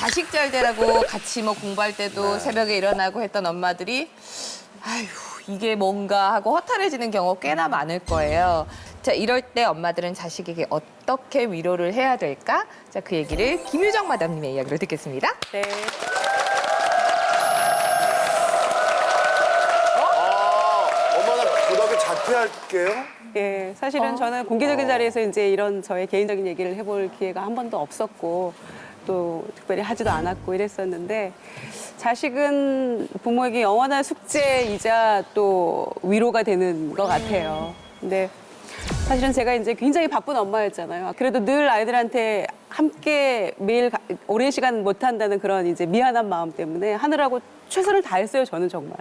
자식 잘 되라고 같이 뭐 공부할 때도 새벽에 일어나고 했던 엄마들이 아휴 이게 뭔가 하고 허탈해지는 경우가 꽤나 많을 거예요. 자, 이럴 때 엄마들은 자식에게 어떻게 위로를 해야 될까? 자, 그 얘기를 김유정 마담님의 이야기로 듣겠습니다. 네. 엄마 나 고등학교 자퇴할게요. 예, 사실은 저는 공개적인 자리에서 이제 이런 저의 개인적인 얘기를 해볼 기회가 한 번도 없었고 또 특별히 하지도 않았고 이랬었는데 자식은 부모에게 영원한 숙제이자 또 위로가 되는 것 같아요. 근데 사실은 제가 이제 굉장히 바쁜 엄마였잖아요. 그래도 늘 아이들한테 함께 매일 오랜 시간 못 한다는 그런 이제 미안한 마음 때문에 하느라고 최선을 다했어요, 저는 정말.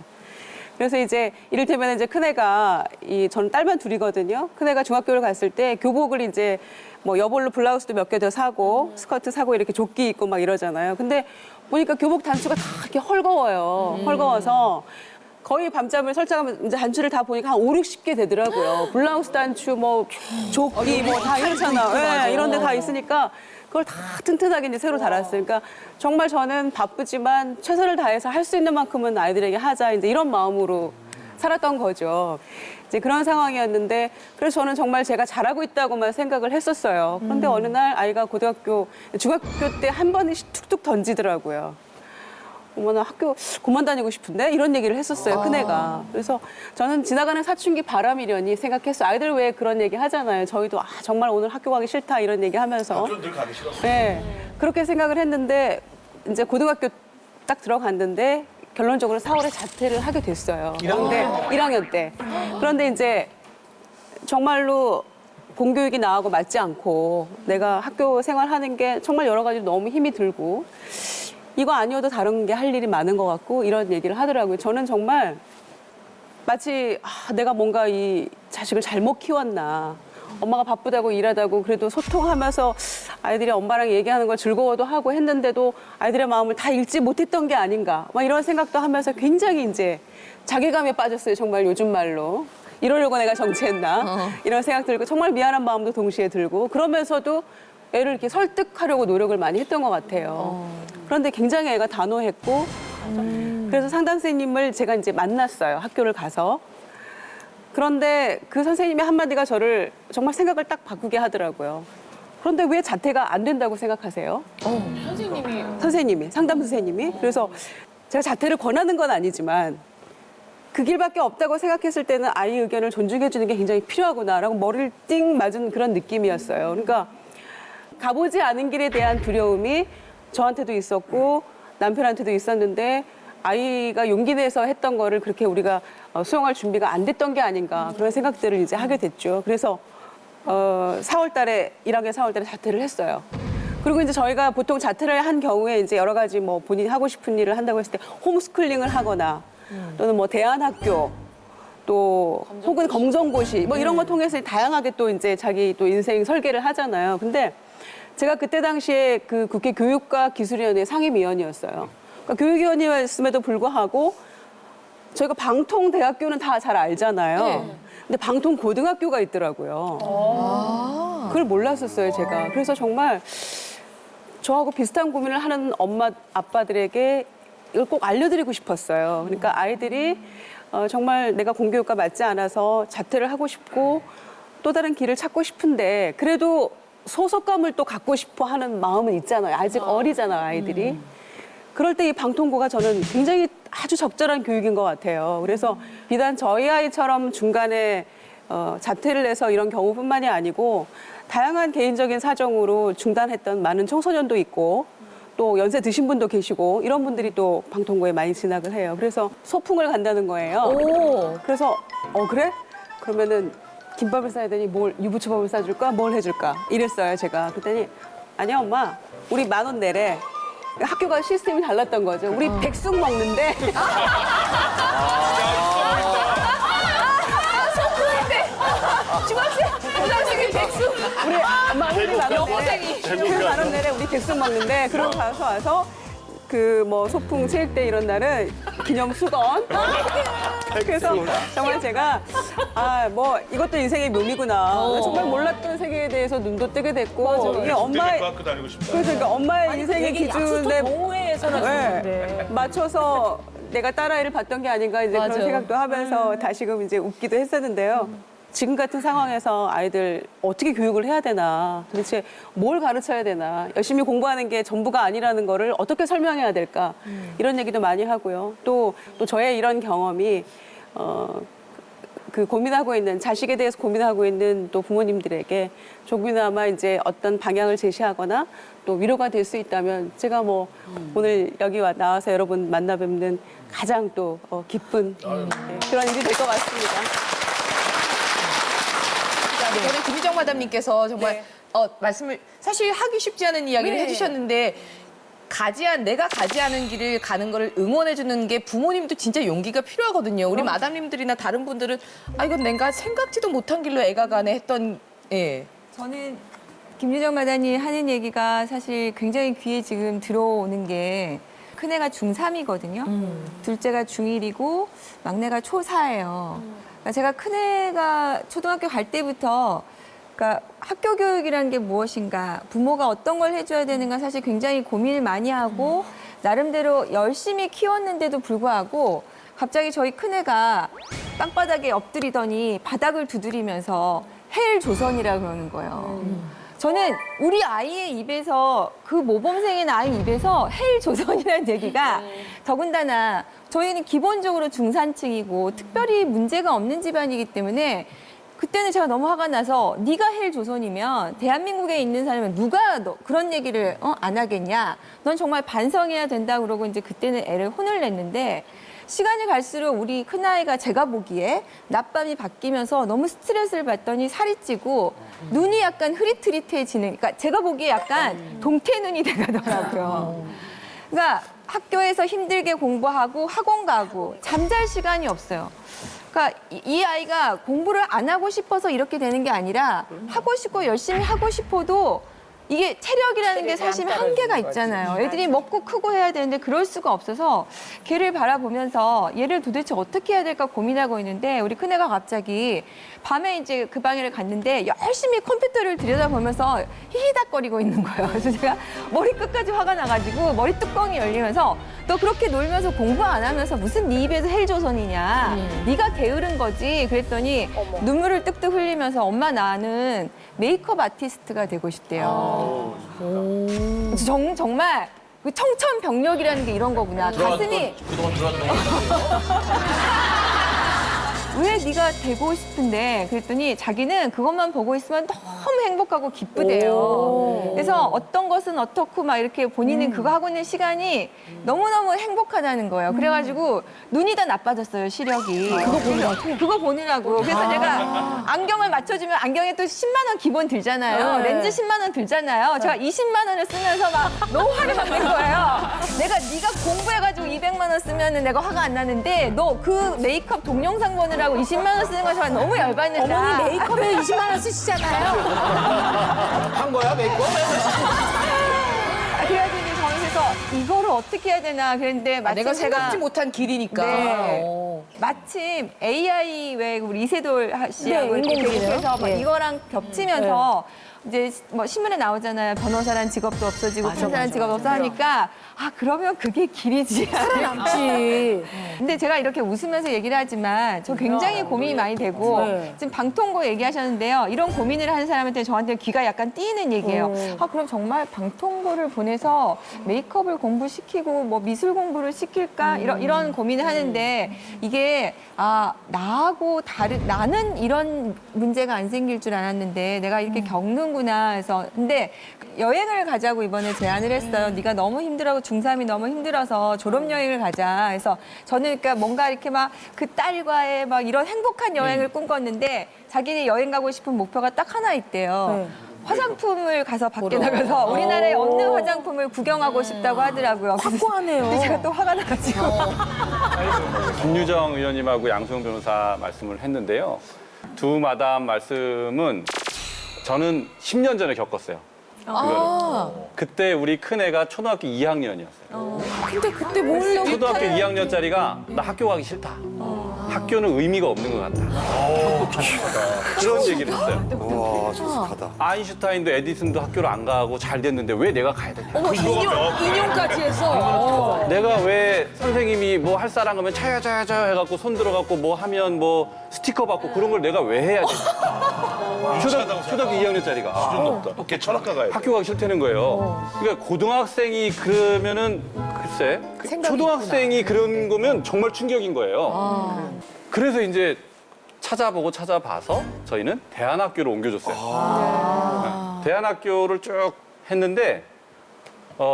그래서 이제 이를테면 이제 큰애가 저는 딸만 둘이거든요. 큰애가 중학교를 갔을 때 교복을 이제 뭐 여벌로 블라우스도 몇 개 더 사고 스커트 사고 이렇게 조끼 입고 막 이러잖아요. 근데 보니까 교복 단추가 다 이렇게 헐거워요. 헐거워서 거의 밤잠을 설정하면 이제 단추를 다 보니까 한 5, 60개 되더라고요. 블라우스 단추, 뭐 조끼 뭐 다 이렇잖아. 네, 이런 데 다 있으니까 그걸 다 튼튼하게 이제 새로 달았어요. 그러니까 정말 저는 바쁘지만 최선을 다해서 할 수 있는 만큼은 아이들에게 하자. 이제 이런 마음으로 살았던 거죠. 이제 그런 상황이었는데 그래서 저는 정말 제가 잘하고 있다고만 생각을 했었어요. 그런데 어느 날 아이가 중학교 때 한 번에 툭툭 던지더라고요. 어머, 나 학교 그만 다니고 싶은데? 이런 얘기를 했었어요, 큰애가. 그래서 저는 지나가는 사춘기 바람이려니 생각했어요. 아이들 왜 그런 얘기 하잖아요. 저희도 정말 오늘 학교 가기 싫다 이런 얘기 하면서. 늘 가기 싫었어. 네, 그렇게 생각을 했는데 이제 고등학교 딱 들어갔는데 결론적으로 4월에 자퇴를 하게 됐어요. 그런데 1학년 때. 그런데 이제 정말로 공교육이 나하고 맞지 않고 내가 학교 생활하는 게 정말 여러 가지로 너무 힘이 들고 이거 아니어도 다른 게 할 일이 많은 것 같고 이런 얘기를 하더라고요. 저는 정말 마치 내가 뭔가 이 자식을 잘못 키웠나. 엄마가 바쁘다고 일하다고 그래도 소통하면서 아이들이 엄마랑 얘기하는 걸 즐거워도 하고 했는데도 아이들의 마음을 다 읽지 못했던 게 아닌가. 막 이런 생각도 하면서 굉장히 이제 자괴감에 빠졌어요. 정말 요즘 말로. 이러려고 내가 정치했나. 이런 생각 들고 정말 미안한 마음도 동시에 들고 그러면서도 애를 이렇게 설득하려고 노력을 많이 했던 것 같아요. 그런데 굉장히 애가 단호했고 그래서 상담 선생님을 제가 이제 만났어요. 학교를 가서. 그런데 그 선생님의 한마디가 저를 정말 생각을 딱 바꾸게 하더라고요. 그런데 왜 자퇴가 안 된다고 생각하세요? 선생님이, 상담 선생님이. 그래서 제가 자퇴를 권하는 건 아니지만 그 길밖에 없다고 생각했을 때는 아이 의견을 존중해 주는 게 굉장히 필요하구나라고 머리를 띵 맞은 그런 느낌이었어요. 그러니까 가보지 않은 길에 대한 두려움이 저한테도 있었고 남편한테도 있었는데 아이가 용기 내서 했던 거를 그렇게 우리가 수용할 준비가 안 됐던 게 아닌가 그런 생각들을 이제 하게 됐죠. 그래서 4월 달에 1학년 4월 달에 자퇴를 했어요. 그리고 이제 저희가 보통 자퇴를 한 경우에 이제 여러 가지 뭐 본인이 하고 싶은 일을 한다고 했을 때 홈스쿨링을 하거나 또는 뭐 대안학교 또 혹은 검정고시 뭐 이런 거 통해서 다양하게 또 이제 자기 또 인생 설계를 하잖아요. 근데 제가 그때 당시에 그 국회 교육과 기술위원회 상임위원이었어요. 그러니까 교육위원이었음에도 불구하고 저희가 방통대학교는 다 잘 알잖아요. 근데 방통고등학교가 있더라고요. 그걸 몰랐었어요, 제가. 그래서 정말 저하고 비슷한 고민을 하는 엄마, 아빠들에게 이걸 꼭 알려드리고 싶었어요. 그러니까 아이들이 정말 내가 공교육과 맞지 않아서 자퇴를 하고 싶고 또 다른 길을 찾고 싶은데 그래도 소속감을 또 갖고 싶어 하는 마음은 있잖아요. 아직 어리잖아요, 아이들이. 그럴 때 이 방통고가 저는 굉장히 아주 적절한 교육인 것 같아요. 그래서 비단 저희 아이처럼 중간에 자퇴를 해서 이런 경우뿐만이 아니고 다양한 개인적인 사정으로 중단했던 많은 청소년도 있고 또 연세 드신 분도 계시고 이런 분들이 또 방통고에 많이 진학을 해요. 그래서 소풍을 간다는 거예요. 그래서 그래? 그러면은 김밥을 싸야 되니 유부초밥을 싸줄까? 뭘 해줄까? 이랬어요, 제가. 그랬더니 아니야, 엄마. 우리 10,000원 내래. 학교가 시스템이 달랐던 거죠. 우리 백숙 먹는데. 중학생이 백수. 우리 엄마 우리 10,000원 내래. 여고생이. 우리 10,000원 내래. 우리 백숙 먹는데. 그러고 가서 와서 그 뭐 소풍 체육대 이런 날은 기념 수건. 그래서 정말 제가 뭐 이것도 인생의 묘미구나. 정말 몰랐던 세계에 대해서 눈도 뜨게 됐고 이게 엄마의 학교 다니고 싶다. 그래서 그러니까 엄마의 인생의 기준에 동호회에서나 주는데. 맞춰서 내가 딸아이를 봤던 게 아닌가 이제 맞아. 그런 생각도 하면서 다시금 이제 웃기도 했었는데요. 지금 같은 상황에서 아이들 어떻게 교육을 해야 되나, 도대체 뭘 가르쳐야 되나, 열심히 공부하는 게 전부가 아니라는 거를 어떻게 설명해야 될까, 이런 얘기도 많이 하고요. 또 저의 이런 경험이 그 고민하고 있는, 자식에 대해서 고민하고 있는 또 부모님들에게 조금이나마 이제 어떤 방향을 제시하거나 또 위로가 될 수 있다면 제가 뭐 오늘 여기 나와서 여러분 만나 뵙는 가장 또 기쁜 그런 일이 될 것 같습니다. 저는 김희정 마담님께서 정말 말씀을 사실 하기 쉽지 않은 이야기를 해주셨는데 내가 가지 않은 길을 가는 거를 응원해주는 게 부모님도 진짜 용기가 필요하거든요. 우리 마담님들이나 다른 분들은 이건 내가 생각지도 못한 길로 애가 가네 했던 저는 김유정 마다니 하는 얘기가 사실 굉장히 귀에 지금 들어오는 게 큰애가 중3이거든요. 둘째가 중1이고 막내가 초4예요. 그러니까 제가 큰애가 초등학교 갈 때부터 그러니까 학교 교육이라는 게 무엇인가, 부모가 어떤 걸 해줘야 되는가 사실 굉장히 고민을 많이 하고 나름대로 열심히 키웠는데도 불구하고 갑자기 저희 큰애가 땅바닥에 엎드리더니 바닥을 두드리면서 헬 조선이라고 그러는 거예요. 저는 우리 아이의 입에서 그 모범생인 아이 입에서 헬 조선이라는 얘기가 더군다나 저희는 기본적으로 중산층이고 특별히 문제가 없는 집안이기 때문에 그때는 제가 너무 화가 나서 네가 헬 조선이면 대한민국에 있는 사람은 누가 너 그런 얘기를 안 하겠냐. 넌 정말 반성해야 된다 그러고 이제 그때는 애를 혼을 냈는데 시간이 갈수록 우리 큰아이가 제가 보기에 낮밤이 바뀌면서 너무 스트레스를 받더니 살이 찌고 눈이 약간 흐릿흐릿해지는, 그러니까 제가 보기에 약간 동태눈이 돼가더라고요. 그러니까 학교에서 힘들게 공부하고 학원 가고 잠잘 시간이 없어요. 그러니까 이 아이가 공부를 안 하고 싶어서 이렇게 되는 게 아니라 하고 싶고 열심히 하고 싶어도 이게 체력이라는 게 사실 한계가 있잖아요. 애들이 먹고 크고 해야 되는데 그럴 수가 없어서 걔를 바라보면서 얘를 도대체 어떻게 해야 될까 고민하고 있는데 우리 큰애가 갑자기 밤에 이제 그 방에를 갔는데 열심히 컴퓨터를 들여다보면서 히히닥거리고 있는 거예요. 그래서 제가 머리끝까지 화가 나가지고 머리 뚜껑이 열리면서 너 그렇게 놀면서 공부 안 하면서 무슨 네 입에서 헬조선이냐. 네가 게으른 거지. 그랬더니 눈물을 뚝뚝 흘리면서 엄마 나는 메이크업 아티스트가 되고 싶대요. 정말 그 청천벽력이라는 게 이런 거구나. 가슴이 그동안 들어왔던 왜 네가 되고 싶은데 그랬더니 자기는 그것만 보고 있으면 너무 행복하고 기쁘대요. 그래서 어떤 것은 어떻고 막 이렇게 본인은 그거 하고 있는 시간이 너무너무 행복하다는 거예요. 그래가지고 눈이 다 나빠졌어요, 시력이. 그거 보느라고. 그래서 제가 안경을 맞춰주면 안경에 또 10만 원 기본 들잖아요. 렌즈 10만 원 들잖아요. 제가 20만 원을 쓰면서 막 너무 화를 받는 거예요. 네가 공부해가지고 200만 원 쓰면 내가 화가 안 나는데 너 그 메이크업 동영상 보느라고 20만 원 쓰는 거 정말 너무 열받는다. 어머니 메이크업에 20만 원 쓰시잖아요. 한 거야, 메이크업? 그래가지고 이제 저는 그래서 이거를 어떻게 해야 되나 그랬는데 마침 내가 제가 생각지 못한 길이니까. 네. 마침 AI 왜 우리 이세돌 씨하고 이렇게 인공지능. 교육해서 막 이거랑 겹치면서 이제 뭐 신문에 나오잖아요. 변호사란 직업도 없어지고 판사란 직업도 없어 하니까 그러면 그게 길이지. 남지. 근데 제가 이렇게 웃으면서 얘기를 하지만 저 굉장히 고민이 많이 되고 지금 방통고 얘기하셨는데요. 이런 고민을 하는 사람한테 저한테 귀가 약간 띄이는 얘기예요. 그럼 정말 방통고를 보내서 메이크업을 공부시키고 뭐 미술 공부를 시킬까 이런 고민을 하는데 이게 나하고 나는 이런 문제가 안 생길 줄 알았는데 내가 이렇게 겪는구나 해서 근데 여행을 가자고 이번에 제안을 했어요. 네가 너무 힘들어 중3이 너무 힘들어서 졸업여행을 가자. 그래서 저는 그러니까 뭔가 이렇게 막 그 딸과의 막 이런 행복한 여행을 꿈꿨는데 자기네 여행 가고 싶은 목표가 딱 하나 있대요. 화장품을 가서 밖에 나가서 우리나라에 없는 화장품을 구경하고 싶다고 하더라고요. 확고하네요. 근데 제가 또 화가 나가지고. 김유정 의원님하고 양소영 변호사 말씀을 했는데요. 두 마담 말씀은 저는 10년 전에 겪었어요. 그때 우리 큰애가 초등학교 2학년이었어요. 근데 그때 뭘 초등학교 2학년짜리가 나 학교 가기 싫다. 학교는 의미가 없는 것 같다. 그런 얘기를 했어요. 와, 조숙하다. 아인슈타인도 에디슨도 학교를 안 가고 잘 됐는데 왜 내가 가야 되냐. 어머 인용까지 해서 내가 왜 선생님이 뭐 할 사람 하면 차야차야차 해갖고 손 들어갖고 뭐 하면 뭐 스티커 받고 그런 걸 내가 왜 해야 돼? 초등학교 2학년짜리가 걔 철학과 가야 돼. 학교 가기 싫다는 거예요. 그러니까 고등학생이 그러면은 글쎄 생각이 초등학생이 그런 거면 정말 충격인 거예요. 그래서 이제 찾아봐서 저희는 대안학교로 옮겨줬어요. 네. 대안학교를 쭉 했는데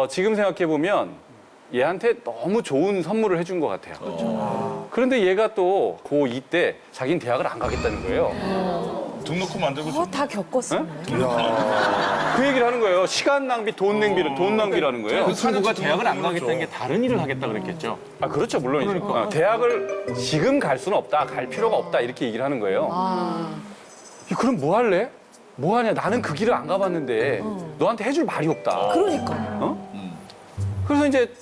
지금 생각해 보면 얘한테 너무 좋은 선물을 해준 것 같아요. 그런데 얘가 또 고2 때 자기는 대학을 안 가겠다는 거예요. 등록금 만들고 다 겪었어. 그 얘기를 하는 거예요. 시간 낭비, 돈 낭비라는 거예요. 그 친구가 대학을 안 가겠다는 게 다른 일을 하겠다 그랬겠죠. 아, 그렇죠. 물론이죠. 대학을 지금 갈 수는 없다. 갈 필요가 없다. 이렇게 얘기를 하는 거예요. 그럼 뭐 할래? 뭐 하냐? 나는 그 길을 안 가봤는데 너한테 해줄 말이 없다. 그러니까. 그래서 이제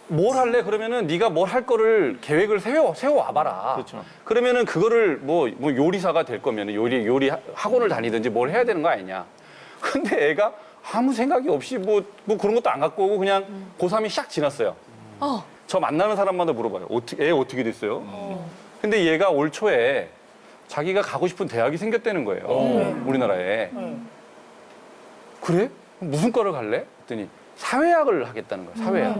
뭘 할래? 그러면은 네가 뭘 할 거를 계획을 세워 와봐라. 그렇죠. 그러면은 그거를 뭐 요리사가 될 거면 요리 학원을 다니든지 뭘 해야 되는 거 아니냐. 근데 애가 아무 생각이 없이 뭐 그런 것도 안 갖고 오고 그냥 고3이 샥 지났어요. 저 만나는 사람마다 물어봐요. 애 어떻게 됐어요? 근데 얘가 올 초에 자기가 가고 싶은 대학이 생겼다는 거예요. 우리나라에. 그래? 무슨 과를 갈래? 그랬더니 사회학을 하겠다는 거예요. 사회학.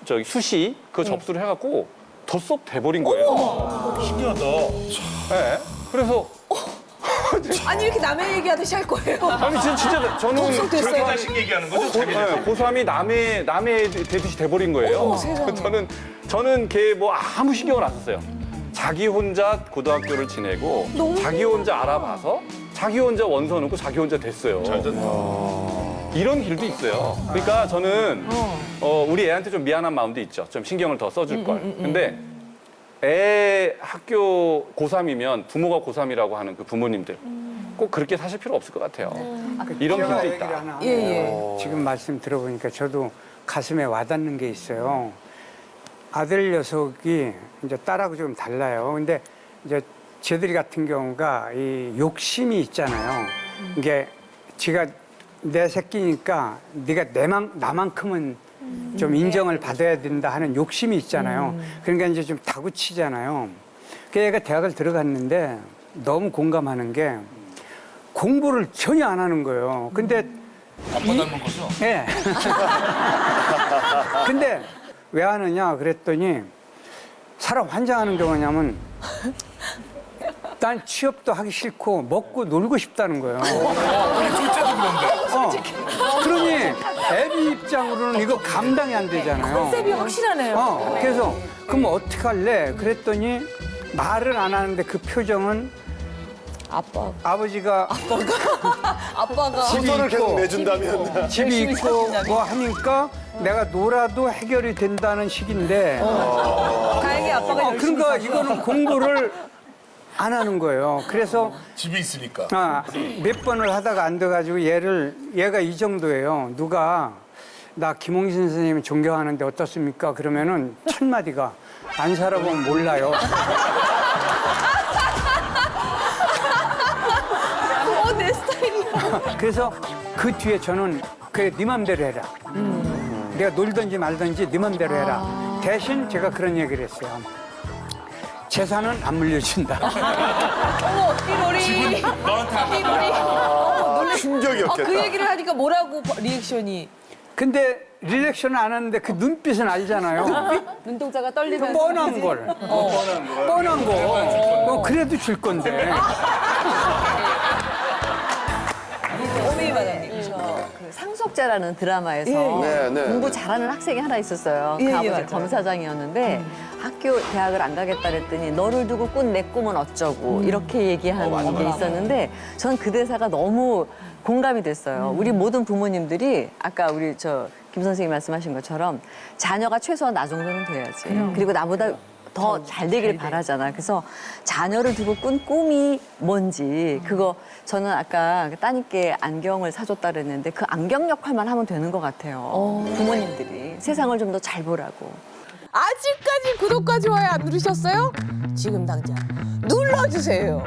저기 수시 그 접수를 해갖고 더 수업 돼버린 거예요. 신기하다. 네. 그래서 아니 이렇게 남의 얘기하듯이 할 거예요. 아니 진짜 저는 자기 자신 얘기하는 거죠? 자기 자신. 고3이 남의 되듯이 돼버린 거예요. 저는 걔 뭐 아무 신경을 안 썼어요. 자기 혼자 고등학교를 지내고 자기 혼자 알아봐서 자기 혼자 원서 넣고 자기 혼자 됐어요. 잘 됐다. 이런 길도 있어요. 그러니까 저는 우리 애한테 좀 미안한 마음도 있죠. 좀 신경을 더 써줄 걸. 근데 애 학교 고3이면 부모가 고3이라고 하는 그 부모님들 꼭 그렇게 사실 필요 없을 것 같아요. 이런 제가 길도 얘기를 있다. 하나 예. 지금 말씀 들어보니까 저도 가슴에 와닿는 게 있어요. 아들 녀석이 이제 딸하고 좀 달라요. 근데 이제 쟤들이 같은 경우가 이 욕심이 있잖아요. 이게 지가 내 새끼니까 네가 나만큼은 좀 인정을 받아야 된다 하는 욕심이 있잖아요. 그러니까 이제 좀 다구치잖아요. 그 애가 대학을 들어갔는데 너무 공감하는 게 공부를 전혀 안 하는 거예요. 근데 아빠 닮은 거죠? 예. 근데 왜 하느냐 그랬더니 사람 환장하는 게 뭐냐면 난 취업도 하기 싫고 먹고 놀고 싶다는 거예요. 둘째도 그런데. 그러니 애비 입장으로는 이거 감당이 안 되잖아요. 컨셉이 확실하네요. 그래서 그럼 어떻게 할래? 그랬더니 말을 안 하는데 그 표정은 아버지가 집이 소설을 계속 있고 내준다면. 집이 있고 뭐 하니까 내가 놀아도 해결이 된다는 식인데 다행히 아빠가 열심히 그러니까 이거는 공부를 안 하는 거예요. 그래서 집이 있으니까. 몇 번을 하다가 안 돼가지고 얘가 이 정도예요. 누가 나 김홍신 선생님 존경하는데 어떻습니까? 그러면은 첫 마디가 안 살아보면 몰라요. 내 스타일이야. 그래서 그 뒤에 저는 그래 네 맘대로 해라. 내가 놀든지 말든지 네 맘대로 해라. 대신 제가 그런 얘기를 했어요. 재산은 안 물려준다. 어머 띠로리. 너한테 띠로리. 충격이었겠다. 그 얘기를 하니까 뭐라고 리액션이? 근데 리액션은 안 하는데 그 눈빛은 알잖아요. 눈동자가 떨리면서 뻔한 걸. 뻔한 거. 그래도 줄 건데. 오미 마담님. 그 상속자라는 드라마에서 네, 네. 공부 잘하는 학생이 하나 있었어요. 예, 그 예, 아버지 맞아요. 검사장이었는데 학교 대학을 안 가겠다 그랬더니 너를 두고 꾼 내 꿈은 어쩌고 이렇게 얘기하는 게 있었는데 전 그 대사가 너무 공감이 됐어요. 우리 모든 부모님들이 아까 우리 김 선생님 말씀하신 것처럼 자녀가 최소한 나 정도는 돼야지. 그리고 나보다 더 잘 되길 바라잖아. 그래서 자녀를 두고 꾼 꿈이 뭔지 그거 저는 아까 따님께 안경을 사줬다 그랬는데 그 안경 역할만 하면 되는 것 같아요. 부모님들이 세상을 좀 더 잘 보라고. 아직까지 구독과 좋아요 안 누르셨어요? 지금 당장 눌러주세요.